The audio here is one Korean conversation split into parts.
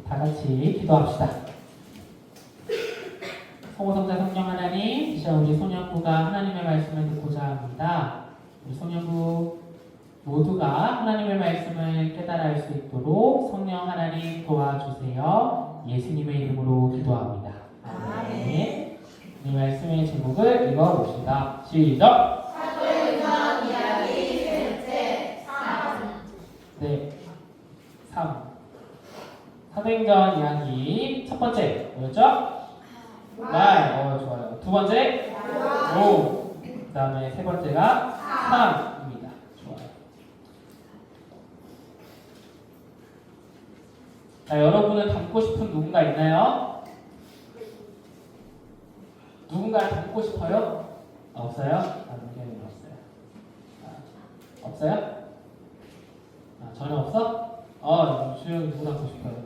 다 같이 기도합시다. 성호성자 성령 하나님, 이 시간 우리 소년부가 하나님의 말씀을 듣고자 합니다. 우리 소년부 모두가 하나님의 말씀을 깨달아 알 수 있도록 성령 하나님 도와주세요. 예수님의 이름으로 기도합니다. 아멘. 이 말씀의 제목을 읽어봅시다. 시작! 사도행전 이야기 셋째 3. 네, 3. 사도행전 이야기 첫 번째 뭐였죠? 말. 좋아요. 두 번째 오. 그 다음에 세 번째가 3입니다. 좋아요. 자, 여러분은 닮고 싶은 누군가 있나요? 누군가를 닮고 싶어요? 없어요? 나는 없어요. 없어요? 전혀 없어? 주영이 누구 닮고 싶어요?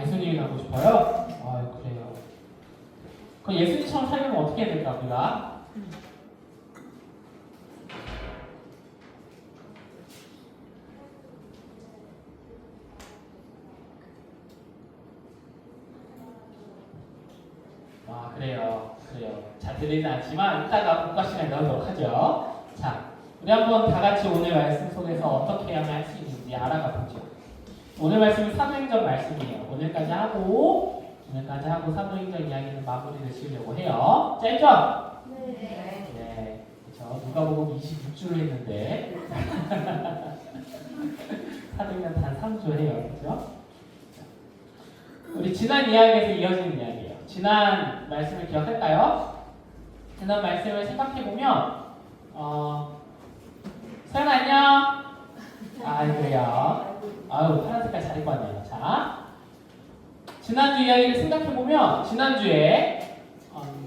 예수님이 닮고 싶어요? 그래요. 그럼 예수님처럼 살려면 어떻게 해야 될까, 우리가? 그래요. 잘 들리진 않지만 이따가 국가 시간에 나오도록 하죠. 자, 우리 한번 다 같이 오늘 말씀 속에서 어떻게 하면 할 수 있는지 알아가 보죠. 오늘 말씀은 사도행전 말씀이에요. 오늘까지 하고 사도행전 이야기는 마무리를 지으려고 해요. 짧죠? 네. 그렇죠. 누가 보고 26주를 했는데 사도행전 단 3주 해요. 그렇죠? 우리 지난 이야기에서 이어지는 이야기예요. 지난 말씀을 기억할까요? 지난 말씀을 생각해보면 서연 안녕. 그래요. 파란 색깔 잘 입고 왔네요. 자, 지난주 이야기를 생각해보면 지난주에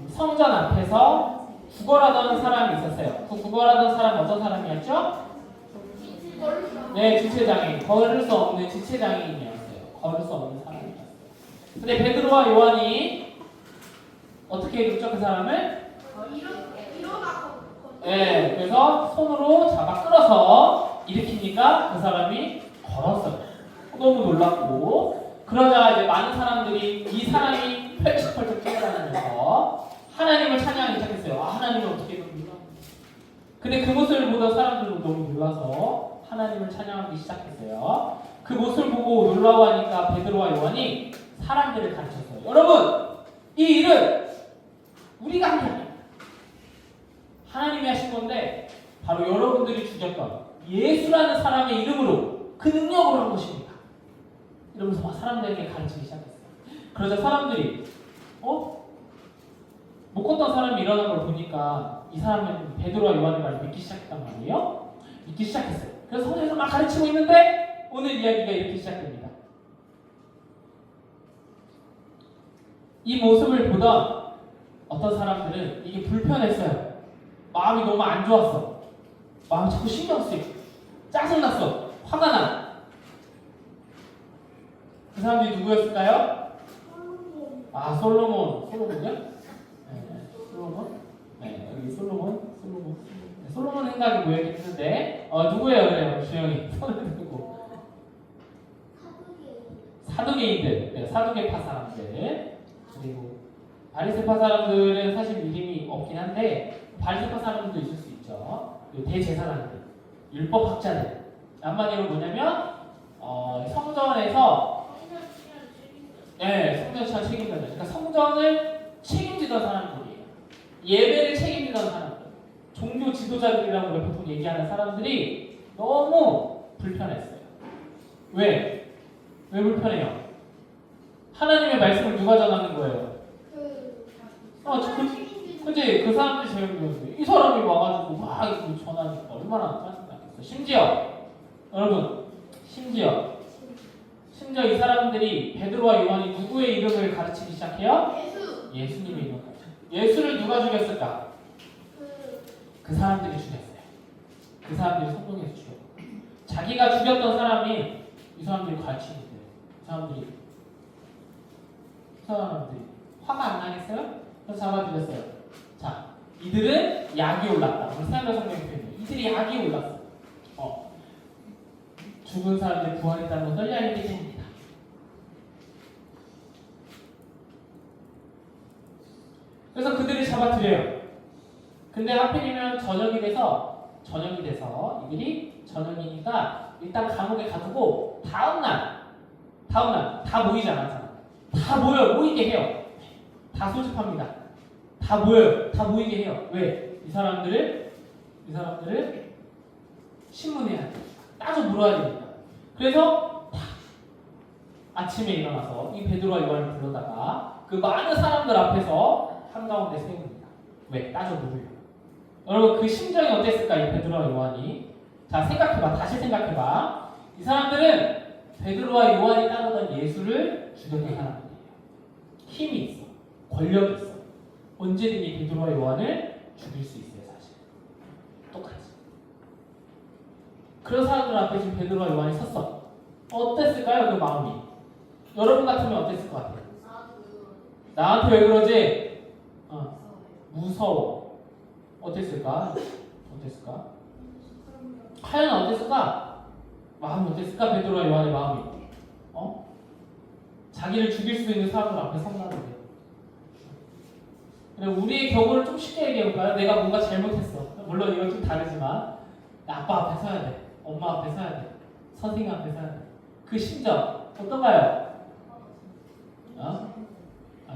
성전 앞에서 구걸하던 사람이 있었어요. 그 구걸하던 사람 어떤 사람이었죠? 네, 지체장애인. 걸을 수 없는 지체장애인이었어요. 걸을 수 없는 사람이었어요. 근데 베드로와 요한이 어떻게 했죠? 그 사람을? 네, 그래서 손으로 잡아 끌어서 일으키니까 그 사람이 걸었어요. 너무 놀랐고, 그러자 이제 많은 사람들이 이 사람이 펄쩍펄쩍 뛰어다니면서 하나님을 찬양하기 시작했어요. 하나님을 어떻게 이렇게. 근데 그 모습을 보던 사람들도 너무 놀라서 하나님을 찬양하기 시작했어요. 그 모습을 보고 놀라워하니까 베드로와 요한이 사람들을 가르쳤어요. 여러분, 이 일은 우리가 한 게 아니에요. 하나님이 하신 건데 바로 여러분들이 죽였던 예수라는 사람의 이름으로 그 능력으로 한 것입니다. 이러면서 막 사람들에게 가르치기 시작했어요. 그러자 사람들이 못 걷던 사람이 일어난 걸 보니까 이 사람은 베드로와 요한의 말을 믿기 시작했단 말이에요. 믿기 시작했어요. 그래서 성전에서 막 가르치고 있는데 오늘 이야기가 이렇게 시작됩니다. 이 모습을 보던 어떤 사람들은 이게 불편했어요. 마음이 너무 안 좋았어. 마음이 자꾸 신경 쓰이고 짜증났어. 화가 나. 그 사람들이 누구였을까요? 솔로몬이요? 네, 솔로몬? 네, 여기 솔로몬. 네, 솔로몬 생각이 모여있긴 했는데 누구예요? 그래요, 주영이. 손을 들고. 사두개인들. 네, 사두개파 사람들. 그리고 바리새파 사람들은 사실 이름이 없긴 한데 바리새파 사람들도 있을 수 있죠. 그리고 대제사장들, 율법학자들. 한마디로 뭐냐면 성전에서 성전 시간 책임자들. 그러니까 성전을 책임지던 사람들이에요. 예배를 책임지던 사람들. 종교 지도자들이라고 보통 얘기하는 사람들이 너무 불편했어요. 왜 불편해요? 하나님의 말씀을 누가 전하는 거예요? 그치? 그 사람들이 제일 힘들었어요. 이 사람이 와가지고 막 이렇게 전하니까 얼마나 짜증나겠어요. 심지어 이 사람들이 베드로와 요한이 누구의 이름을 가르치기 시작해요? 예수님의 이름을 가르쳐요. 예수를 누가 죽였을까? 그 사람들이 죽였어요. 그 사람들이 성공해서 죽였고, 자기가 죽였던 사람이 이 사람들이 가르치는 거예요. 이 사람들이 화가 안 나겠어요? 그래서 잡아주셨어요. 자, 이들은 약이 올랐다. 우리 사도 성경의 표현이에요. 이들이 약이 올랐어. 죽은 사람들이 부활했다는 것을 알게 됩니다. 그래서 그들을 잡아들여요. 근데 하필이면 저녁이 돼서 이들이 저녁이니까 일단 감옥에 가두고 다음날 다 모이지 않았잖아. 다 모이게 해요. 다 소집합니다. 다 모여요. 다 모이게 해요. 왜? 이 사람들을 신문해야 돼. 따져 물어야 되니까. 그래서 아침에 일어나서 이 베드로와 요한을 불러다가 그 많은 사람들 앞에서 한가운데 세웁니다. 왜? 따져 물으려. 여러분 그 심정이 어땠을까? 이 베드로와 요한이. 자 생각해봐. 다시 생각해봐. 이 사람들은 베드로와 요한이 따르던 예수를 죽였던 사람들이에요. 힘이 있어. 권력이 있어. 언제든지 베드로와 요한을 죽일 수 있어요. 사실. 똑같이. 그런 사람들 앞에 지금 베드로와 요한이 섰어. 어땠을까요? 그 마음이. 여러분 같으면 어땠을 것 같아요? 나한테 왜 그러지? 무서워. 어땠을까? 과연 어땠을까? 마음이 어땠을까? 베드로와 요한의 마음이. 자기를 죽일 수 있는 사람들 앞에 선다는데. 그래 우리의 경우를 좀 쉽게 얘기해볼까요? 내가 뭔가 잘못했어. 물론 이건 좀 다르지만 아빠 앞에 서야 돼. 엄마 앞에 서야 돼. 선생님 앞에 서야 돼. 그 심정 어떤가요?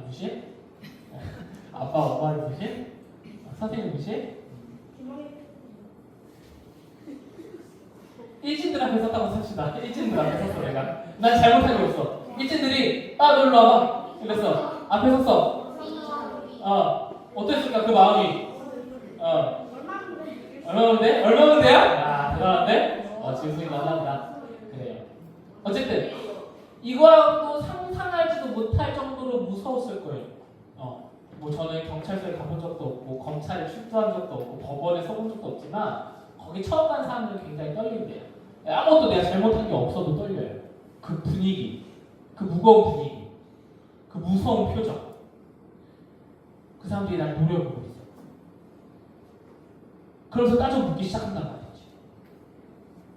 무시? 아빠 엄마를 무시? 선생님 무시? 일진들 앞에 섰다고 삽시다. 일진들 앞에 섰어 내가. 난 잘못한 게 없어. 일진들이 놀러 와봐. 이랬어. 앞에 섰어. 어땠을까 그 마음이? 얼마면 돼요? 대단한데? 지금 소리 나간다. 그래요. 어쨌든 이거하고도 상상하지도 못할 정도로 무서웠을 거예요. 뭐 저는 경찰서에 가본 적도 없고 검찰에 출두한 적도 없고 법원에 서본 적도 없지만 거기 처음 간 사람들은 굉장히 떨린대요. 아무것도 내가 잘못한 게 없어도 떨려요. 그 분위기, 그 무거운 분위기, 그 무서운 표정. 그 사람들이 날 노려보고 있어. 그러면서 따져 묻기 시작한단 말이지.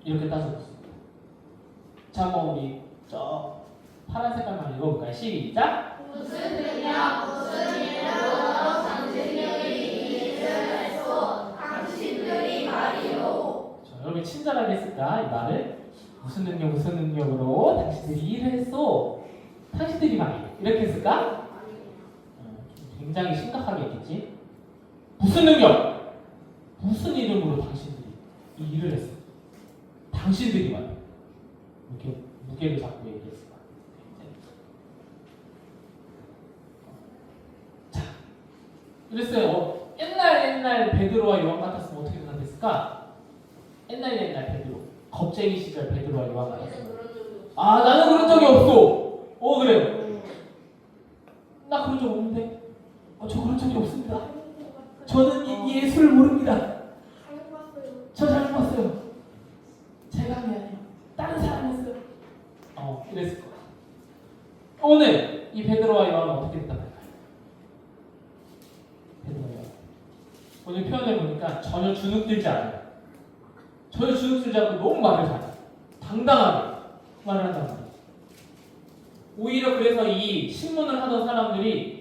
이렇게 따져 묻습니다. 자, 한번 우리 저 파란 색깔만 읽어볼까요? 시작! 무슨 일로 당신들이 이 일을 했소? 당신들이 말이요. 자, 여러분이 친절하게 했을까? 이 말을 무슨 능력으로 당신들이 이 일을 했소? 당신들이 말이요. 이렇게 했을까? 굉장히 심각하게 했겠지? 무슨 능력? 무슨 이름으로 당신들이 이 일을 했어? 당신들이 말이요. 이렇게 무게를 잡고 얘기했을 거야. 자, 그랬어요. 옛날 베드로와 요한 같았으면 어떻게 대답했을까? 옛날 베드로, 겁쟁이 시절 베드로와 요한 같았으면 나는 그런 적이 없어. 그래. 나 그런 적 없는데. 저 그런 적이 없습니다. 저는 예수를 모릅니다. 저 잘못 봤어요. 제가 한 게 아니에요. 다른 사람이었어요. 이랬을 거야. 오늘 이 베드로와 요한은 어떻게 됐답니까? 베드로와 요한. 오늘 표현을 보니까 전혀 주눅들지 않아요. 전혀 주눅들지 않고 너무 말을 잘해. 당당하게 말을 한단 말이에요. 오히려 그래서 이 신문을 하던 사람들이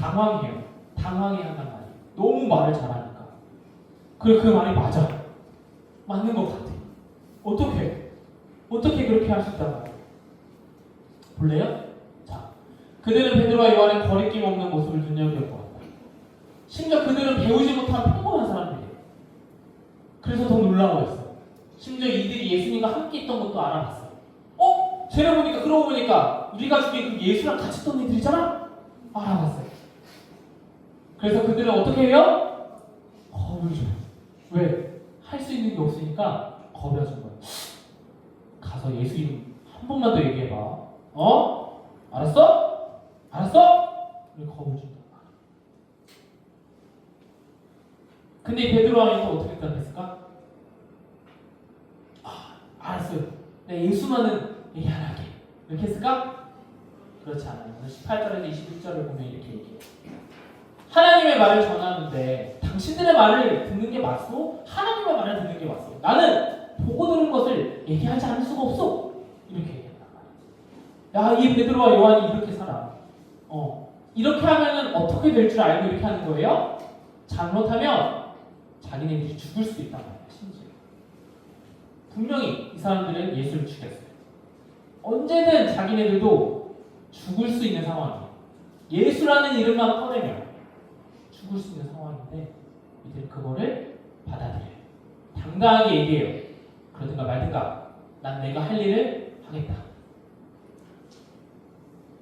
당황해요. 당황해 한단 말이에요. 너무 말을 잘하니까. 그리고 그 말이 맞아. 맞는 것 같아. 어떻게 그렇게 할 수 있단 말이에요. 볼래요? 자, 그들은 베드로와 요한의 거리낌 없는 모습을 눈여겨보았다. 심지어 그들은 배우지 못한 평범한 사람들이에요. 그래서 더 놀라워했어. 심지어 이들이 예수님과 함께 있던 것도 알아봤어요. 그러고 보니까 우리가 죽인 그 예수랑 같이 있던 애들이잖아? 알아봤어요. 그래서 그들은 어떻게 해요? 겁을 줘요. 왜? 할 수 있는 게 없으니까 겁을 준 거예요. 가서 예수 이름 한 번만 더 얘기해봐. 알았어? 이렇게 겁을 준다. 근데 이 베드로와 또 어떻게 대답했을까? 알았어요. 내가 예수만은 얘기 안 할게. 이렇게 했을까? 그렇지 않아요. 18절에서 21절을 보면 이렇게 얘기해요. 하나님의 말을 전하는데 당신들의 말을 듣는 게 맞소? 하나님의 말을 듣는 게 맞소? 나는 보고 들은 것을 얘기하지 않을 수가 없어. 이렇게 얘기한단 말이야. 야, 이 베드로와 요한이 이렇게 살아. 이렇게 하면은 어떻게 될 줄 알고 이렇게 하는 거예요? 잘못하면 자기네들이 죽을 수 있단 말이야. 심지어. 분명히 이 사람들은 예수를 죽였어요. 언제든 자기네들도 죽을 수 있는 상황이에요. 예수라는 이름만 꺼내면 죽을 수 있는 상황인데 이들은 그거를 받아들여요. 당당하게 얘기해요. 그러든가 말든가 난 내가 할 일을 하겠다.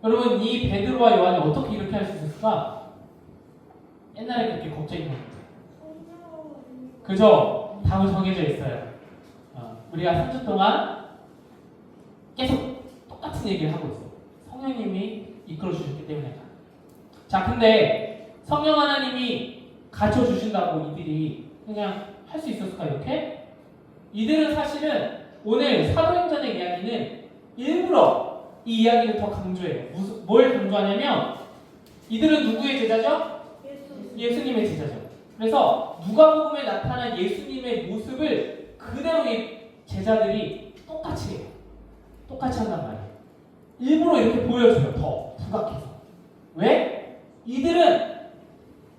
여러분, 이 베드로와 요한이 어떻게 이렇게 할 수 있었을까? 옛날에 그렇게 걱정이 많았어요. 그죠? 답은 정해져 있어요. 우리가 3주 동안 계속 똑같은 얘기를 하고 있어요. 성령님이 이끌어 주셨기 때문에. 자, 근데 성령 하나님이 가르쳐 주신다고 이들이 그냥 할 수 있었을까 이렇게? 이들은 사실은 오늘 사도행전의 이야기는 일부러 이 이야기를 더 강조해요. 뭘 강조하냐면 이들은 누구의 제자죠? 예수님의 제자죠. 그래서 누가복음에 나타난 예수님의 모습을 그대로 이 제자들이 똑같이 해요. 똑같이 한단 말이에요. 일부러 이렇게 보여줘요. 더 부각해서. 왜? 이들은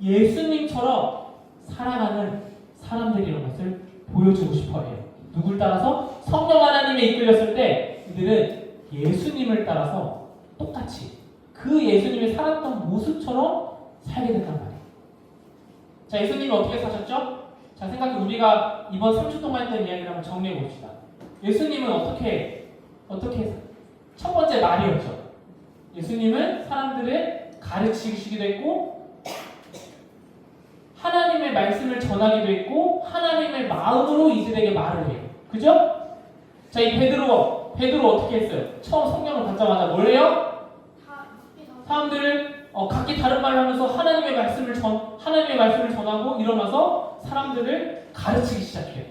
예수님처럼 살아가는 사람들이라는 것을 보여주고 싶어 해요. 누굴 따라서? 성령 하나님에 이끌렸을 때 이들은 예수님을 따라서 똑같이 그 예수님이 살았던 모습처럼 살게 된단 말이에요. 자, 예수님이 어떻게 사셨죠? 자, 생각해 우리가 이번 3주 동안 했던 이야기를 한번 정리해 봅시다. 예수님은 어떻게 첫 번째 말이었죠. 예수님은 사람들을 가르치시기도 했고 하나님의 말씀을 전하기도 했고 하나님의 마음으로 이들에게 말을 해요. 그죠? 자, 이 베드로 어떻게 했어요? 처음 성령을 받자마자 뭘 해요? 사람들을 각기 다른 말을 하면서 하나님의 말씀을 전하고 일어나서 사람들을 가르치기 시작해요.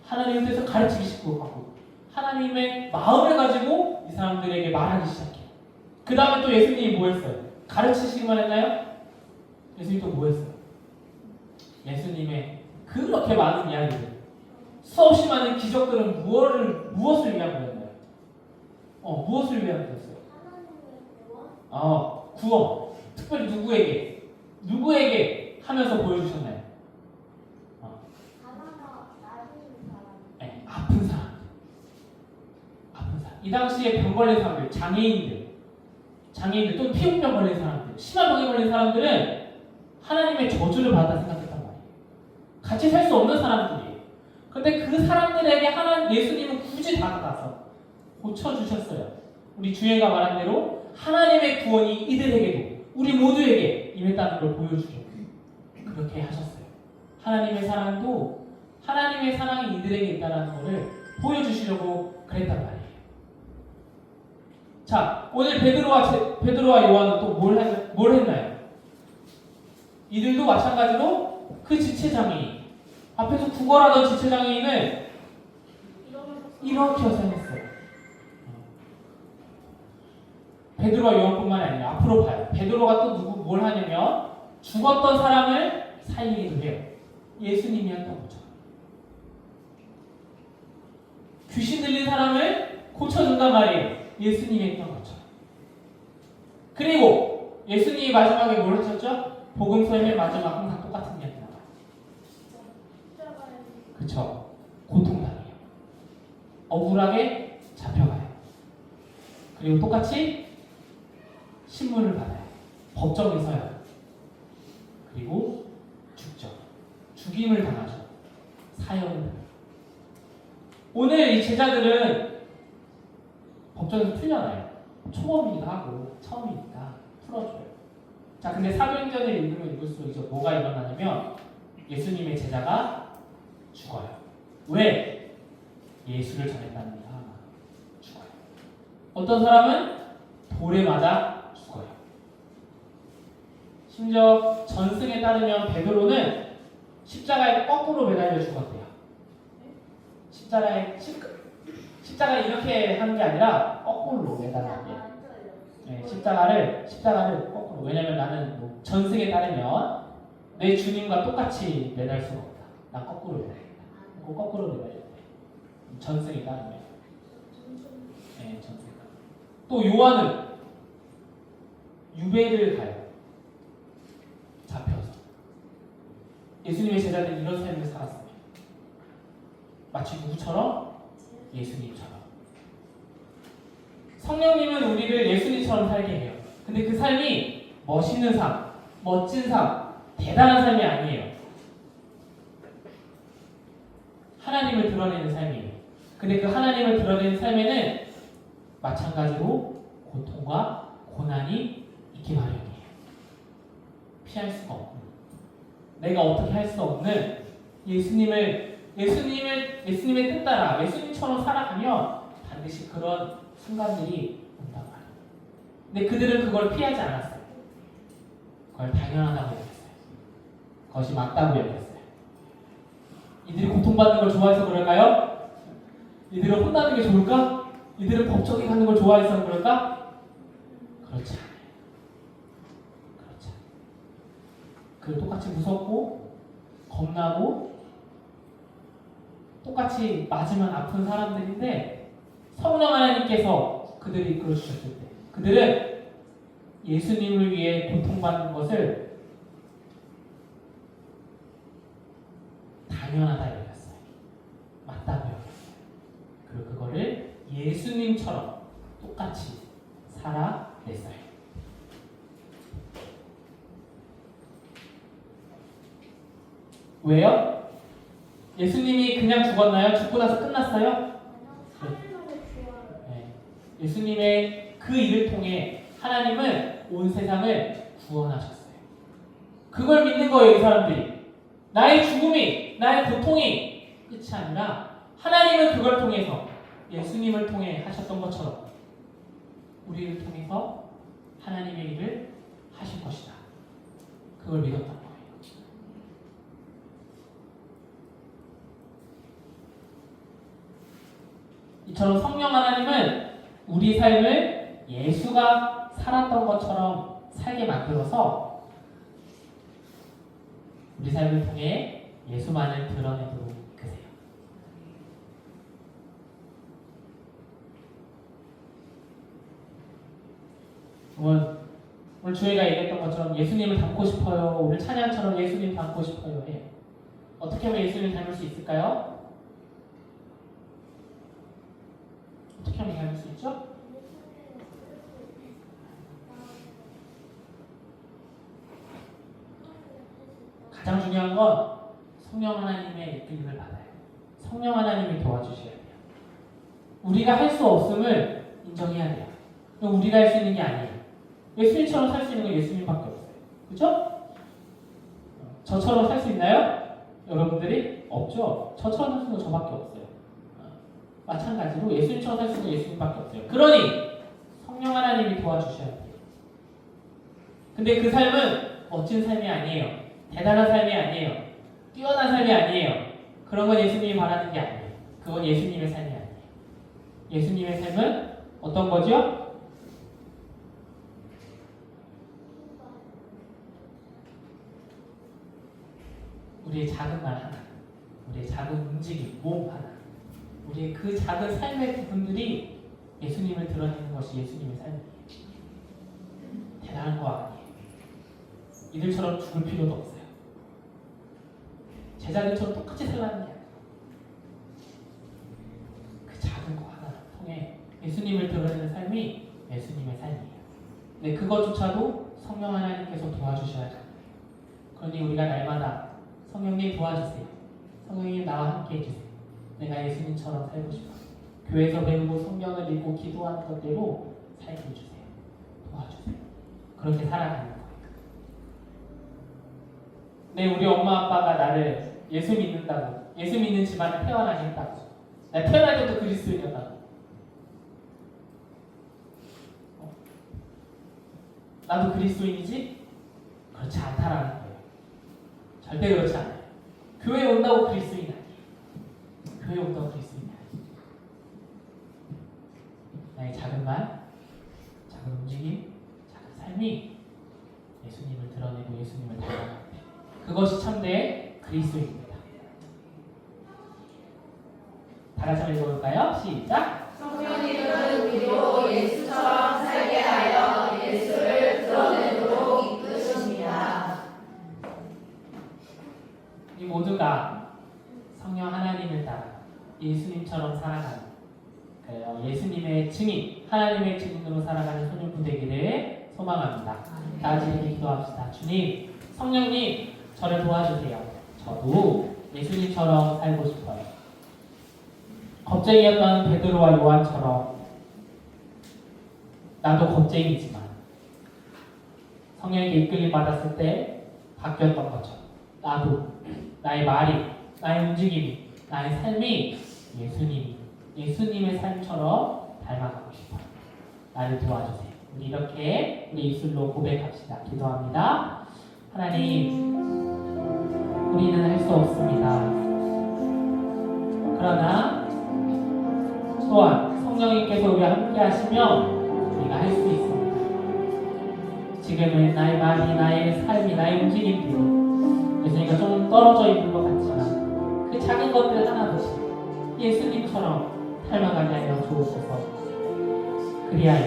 하나님에 대해서 가르치기 시작하고 하나님의 마음을 가지고 이 사람들에게 말하기 시작해요. 그 다음에 또 예수님이 뭐 했어요? 가르치시기만 했나요? 예수님이 또 뭐 했어요? 예수님의 그렇게 많은 이야기들, 수없이 많은 기적들은 무엇을 위한 거였나요? 무엇을 위한 거였어요? 구원. 특별히 누구에게 하면서 보여주셨나요? 네, 아픈 사람. 이 당시에 병 걸린 사람들, 장애인들 또는 피부병 걸린 사람들, 심한 병에 걸린 사람들은 하나님의 저주를 받아 생각했단 말이에요. 같이 살 수 없는 사람들이에요. 그런데 그 사람들에게 예수님은 굳이 다가가서 고쳐주셨어요. 우리 주예가 말한 대로 하나님의 구원이 이들에게도 우리 모두에게 임했다는 걸 보여주려고 그렇게 하셨어요. 하나님의 사랑이 이들에게 있다는 것을 보여주시려고 그랬단 말이에요. 자, 오늘 베드로와 요한은 또 뭘 했나요? 이들도 마찬가지로 그 지체장애인 앞에서 구걸하던 지체장애인을 이렇게 사용했어요. 베드로와 요한뿐만 아니라 앞으로 봐요. 베드로가 또 뭘 하냐면 죽었던 사람을 살리기도 해요. 예수님이 했던 거죠. 귀신 들린 사람을 고쳐준단 말이에요. 예수님이 했던 거죠. 그리고 예수님이 마지막에 뭘 하셨죠? 복음서의 마지막 항상 똑같은 이야기 나와요. 그쵸? 고통당해요. 억울하게 잡혀가요. 그리고 똑같이 신문을 받아요. 법정에 서요. 그리고 죽죠. 죽임을 당하죠. 사형을 당해요. 오늘 이 제자들은 법정에서 풀려나요. 초범이기도 하고 처음이니까 풀어줘요. 자, 근데 사도행전을 읽으면 읽을수록 이제 뭐가 일어나냐면 예수님의 제자가 죽어요. 왜? 예수를 전했다는 이유가 죽어요. 어떤 사람은 돌에 맞아 죽어요. 심지어 전승에 따르면 베드로는 십자가에 거꾸로 매달려 죽었대요. 십자가 이렇게 하는 게 아니라 거꾸로 매달렸대요. 네, 십자가를 거꾸로. 왜냐면 나는 전승에 따르면 내 주님과 똑같이 매달 수가 없다. 난 거꾸로 매달린다. 거꾸로 매달렸대. 전승이 따르면. 네, 전승. 또 요한은 유배를 가요. 잡혀서. 예수님의 제자들은 이런 삶을 살았습니다. 마치 누구처럼? 예수님처럼. 성령님은 우리를 예수님처럼 살게 해요. 근데 그 삶이 멋있는 삶, 멋진 삶, 대단한 삶이 아니에요. 하나님을 드러내는 삶이에요. 근데 그 하나님을 드러내는 삶에는 마찬가지로 고통과 고난이 있기 마련이에요. 피할 수가 없고 내가 어떻게 할 수 없는 예수님의 뜻 따라 예수님처럼 살아가면 반드시 그런 순간들이 온단 말이에요. 근데 그들은 그걸 피하지 않았어요. 그걸 당연하다고 여겼어요. 그것이 맞다고 여겼어요. 이들이 고통받는 걸 좋아해서 그럴까요? 이들은 혼나는 게 좋을까? 이들은 법정에 가는 걸 좋아해서 그럴까? 그렇지 않아요. 그렇지 않아요. 그 똑같이 무섭고 겁나고 똑같이 맞으면 아픈 사람들인데 성령 하나님께서 그들을 이끌어 주셨을 때 그들은 예수님을 위해 고통받는 것을 당연하다 여겼어요. 맞다고 여겼어요. 그리고 그거를 예수님처럼 똑같이 살아냈어요. 왜요? 예수님이 그냥 죽었나요? 죽고 나서 끝났어요? 네. 예수님의 그 일을 통해 하나님은 온 세상을 구원하셨어요. 그걸 믿는 거예요, 이 사람들이. 나의 죽음이, 나의 고통이 끝이 아니라 하나님은 그걸 통해서 예수님을 통해 하셨던 것처럼 우리를 통해서 하나님의 일을 하실 것이다. 그걸 믿었던 거예요. 이처럼 성령 하나님은 우리 삶을 예수가 살았던 것처럼 살게 만들어서 우리 삶을 통해 예수만을 드러내도록 이끄세요. 오늘 주혜가 얘기했던 것처럼 예수님을 닮고 싶어요. 오늘 찬양처럼 예수님 닮고 싶어요. 해요. 어떻게 하면 예수님을 닮을 수 있을까요? 어떻게 하면 닮을 수 있죠? 가장 중요한 건 성령 하나님의 이끌림을 받아요. 성령 하나님이 도와주셔야 돼요. 우리가 할 수 없음을 인정해야 돼요. 우리가 할 수 있는 게 아니에요. 예수님처럼 살 수 있는 건 예수님밖에 없어요. 그렇죠? 저처럼 살 수 있나요? 여러분들이? 없죠? 저처럼 살 수 있는 건 저밖에 없어요. 마찬가지로 예수님처럼 살 수 있는 예수님밖에 없어요. 그러니 성령 하나님이 도와주셔야 돼요. 근데 그 삶은 멋진 삶이 아니에요. 대단한 삶이 아니에요. 뛰어난 삶이 아니에요. 그런 건 예수님이 바라는 게 아니에요. 그건 예수님의 삶이 아니에요. 예수님의 삶은 어떤 거죠? 우리의 작은 말 하나, 우리의 작은 움직임, 몸 하나, 우리의 그 작은 삶의 부분들이 예수님을 드러내는 것이 예수님의 삶이에요. 대단한 거 아니에요. 이들처럼 죽을 필요도 없어요. 제자들처럼 똑같이 살라는 게 아니에요. 그 작은 거 하나 통해 예수님을 드러내는 삶이 예수님의 삶이에요. 근데 그것조차도 성령 하나님께서 도와주셔야 합니다. 그러니 우리가 날마다 성령님 도와주세요. 성령님 나와 함께 해주세요. 내가 예수님처럼 살고 싶어요. 교회에서 배우고 성경을 읽고 기도하는 것대로 살게 해주세요. 도와주세요. 그렇게 살아가는 거예요. 네, 우리 엄마 아빠가 나를 예수 믿는다고, 예수 믿는 집안을 태어나게 했다고, 나 태어날 때도 그리스도인이었다고, 나도 그리스도인이지? 그렇지 않다라는 거예요. 절대 그렇지 않아요. 교회 온다고 그리스도인 아니에요. 교회 온다고 그리스도인 아니에요. 나의 작은 말, 작은 움직임, 작은 삶이 예수님을 드러내고 예수님을 닮아가는 데 그것이 참된 그리스도입니다. 다 같이 한번 읽어볼까요? 시작. 성령님은 우리로 예수처럼 살게 하여 예수를 드러내도록 이끄십니다. 이 모두가 성령 하나님을 따라 예수님처럼 살아가는 그래요. 예수님의 증인, 하나님의 증인으로 살아가는 소년부 되기를 소망합니다. 다 같이 이렇게 기도합시다. 주님, 성령님, 저를 도와주세요. 저도 예수님처럼 살고 싶어요. 겁쟁이였던 베드로와 요한처럼 나도 겁쟁이지만 성령에게 이끌림 받았을 때 바뀌었던 것처럼 나도 나의 말이, 나의 움직임이, 나의 삶이 예수님의 삶처럼 닮아가고 싶어요. 나를 도와주세요. 우리 이렇게 우리 입술로 고백합시다. 기도합니다. 하나님, 우리는 할 수 없습니다. 그러나 또한 성령님께서 우리와 함께 하시면 우리가 할 수 있습니다. 지금은 나의 말이, 나의 삶이, 나의 움직임들이 예수님과 좀 떨어져 있는 것 같지만 그 작은 것들 하나씩 예수님처럼 닮아가게 하여 주옵소서. 그리하여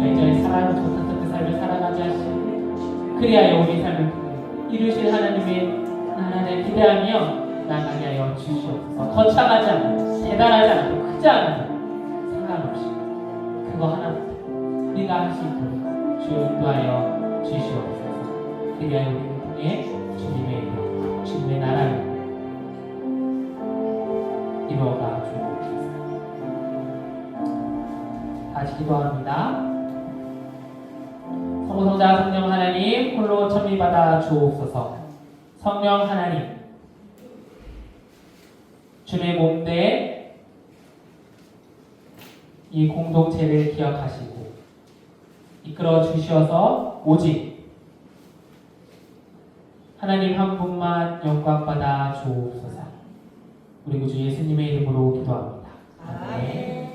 여전히 사랑을 좋던 그 삶을 살아가게 하시고 그리하여 우리 삶을 이루실 하나님을 기대하며 나가게 하여 주시옵소서. 거창하지 않고 대단하지 않고 크지 않고 상관없이 그거 하나부터 우리가 할 수 있도록 주여 인도하여 주시옵소서. 그리하여 우리를 통해 주님의 일, 주님의 나라를 이루어가 주옵소서. 다시 기도합니다. 성부성자 성령 하나님 홀로 천리받아 주옵소서. 성령 하나님, 주의 몸된 이 공동체를 기억하시고 이끌어 주셔서 오직 하나님 한 분만 영광받아 주옵소서. 우리 구주 예수님의 이름으로 기도합니다. 아멘.